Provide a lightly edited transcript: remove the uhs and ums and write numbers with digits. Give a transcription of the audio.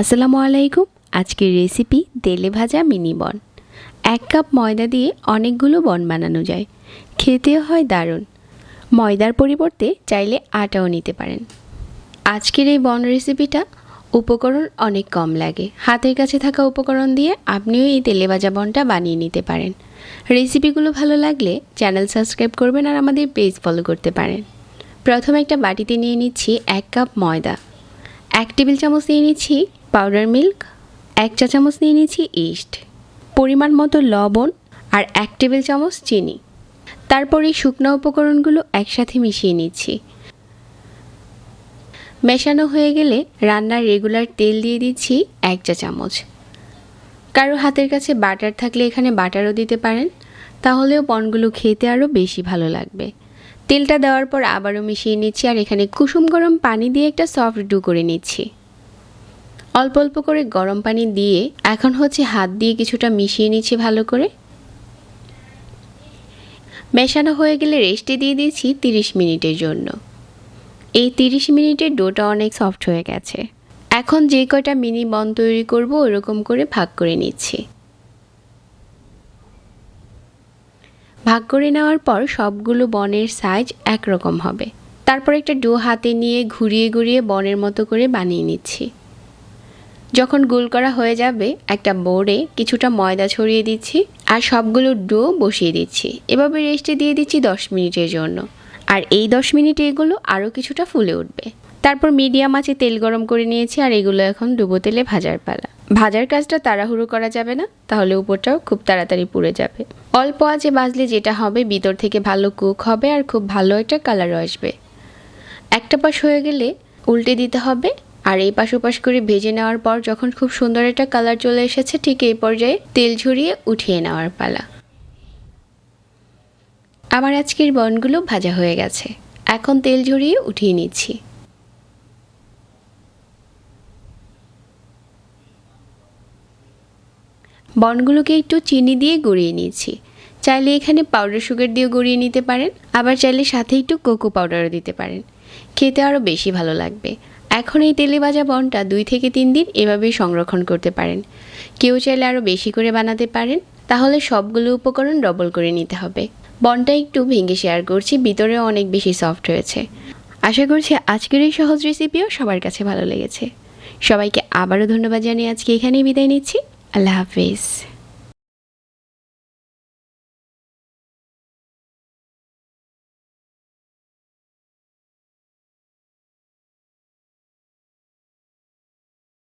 আসসালামু আলাইকুম। আজকের রেসিপি তেলে ভাজা মিনি বন। 1 কাপ ময়দা দিয়ে অনেকগুলো বন বানানো যায়, খেতেও হয় দারুণ। ময়দার পরিবর্তে চাইলে আটাও নিতে পারেন। আজকের এই বন রেসিপিটা উপকরণ অনেক কম লাগে, হাতের কাছে থাকা উপকরণ দিয়ে আপনিও এই তেলে ভাজা বনটা বানিয়ে নিতে পারেন। রেসিপিগুলো ভালো লাগলে চ্যানেল সাবস্ক্রাইব করবেন আর আমাদের পেজ ফলো করতে পারেন। প্রথমে একটা বাটিতে নিয়ে নিচ্ছি 1 কাপ ময়দা, 1 টেবিল চামচ নিয়ে নিচ্ছি পাউডার মিল্ক, 1 চা চামচ নিয়ে নিচ্ছি ইস্ট, পরিমাণ মতো লবণ আর 1 টেবিল চামচ চিনি। তারপর এই শুকনো উপকরণগুলো একসাথে মিশিয়ে নিচ্ছি। মেশানো হয়ে গেলে রান্নার রেগুলার তেল দিয়ে দিচ্ছি 1 চা চামচ। কারো হাতের কাছে বাটার থাকলে এখানে বাটারও দিতে পারেন, তাহলেও বনগুলো খেতে আরও বেশি ভালো লাগবে। তেলটা দেওয়ার পর আবারও মিশিয়ে নিচ্ছি আর এখানে কুসুম গরম পানি দিয়ে একটা সফট ডো করে নিচ্ছি। অল্প অল্প করে গরম পানি দিয়ে এখন হাত দিয়ে কিছুটা মিশিয়ে নিচ্ছি ভালো করে। মেশানো হয়ে গেলে রেস্টে দিয়ে দিচ্ছি 30 মিনিটের জন্য। এই 30 মিনিটের ডোটা অনেক সফট হয়ে গেছে। এখন যে কয়টা মিনি বন তৈরি করব ওরকম করে ভাগ করে নিচ্ছি। ভাগ করে নেওয়ার পর সবগুলো বনের সাইজ একরকম হবে। তারপর একটা ডো হাতে নিয়ে ঘুরিয়ে ঘুরিয়ে বনের মতো করে বানিয়ে নিচ্ছি। যখন গোল করা হয়ে যাবে একটা বোর্ডে কিছুটা ময়দা ছড়িয়ে দিচ্ছি আর সবগুলো ডো বসিয়ে দিচ্ছি। এভাবে রেস্টে দিয়ে দিচ্ছি 10 মিনিটের জন্য। আর এই 10 মিনিটে এগুলো আরও কিছুটা ফুলে উঠবে। তারপর মিডিয়াম আঁচে তেল গরম করে নিয়েছি আর এগুলো এখন ডুবো তেলে ভাজার পালা। ভাজার কাজটা তাড়াহুড়ো করা যাবে না, তাহলে উপরটাও খুব তাড়াতাড়ি পুড়ে যাবে। অল্প আঁচে ভাজলে যেটা হবে ভিতর থেকে ভালো কুক হবে আর খুব ভালো একটা কালারও আসবে। একটা পাশ হয়ে গেলে উল্টে দিতে হবে আর এই পাশ ওপাশ করে ভেজে নেওয়ার পর যখন খুব সুন্দর একটা কালার চলে এসেছে ঠিক এই পর্যায়ে তেল ঝরিয়ে উঠিয়ে নেওয়ার পালা। আমার আজকের বনগুলো ভাজা হয়ে গেছে, এখন তেল ঝরিয়ে উঠিয়ে নিচ্ছি। বনগুলোকে একটু চিনি দিয়ে গড়িয়ে নিয়েছি। চাইলে এখানে পাউডার সুগার দিয়ে গড়িয়ে নিতে পারেন, আবার চাইলে সাথে একটু কোকো পাউডারও দিতে পারেন, খেতে আরও বেশি ভালো লাগবে। এখন এই তেলে ভাজা বনটা 2 থেকে 3 দিন এভাবেই সংরক্ষণ করতে পারেন। কেউ চাইলে আরও বেশি করে বানাতে পারেন, তাহলে সবগুলো উপকরণ ডবল করে নিতে হবে। বনটা একটু ভেঙে শেয়ার করছি, ভিতরেও অনেক বেশি সফট হয়েছে। আশা করছি আজকের এই সহজ রেসিপিও সবার কাছে ভালো লেগেছে। সবাইকে আবারও ধন্যবাদ জানিয়ে আজকে এখানেই বিদায় নিচ্ছি। আল্লাহ হাফিজ।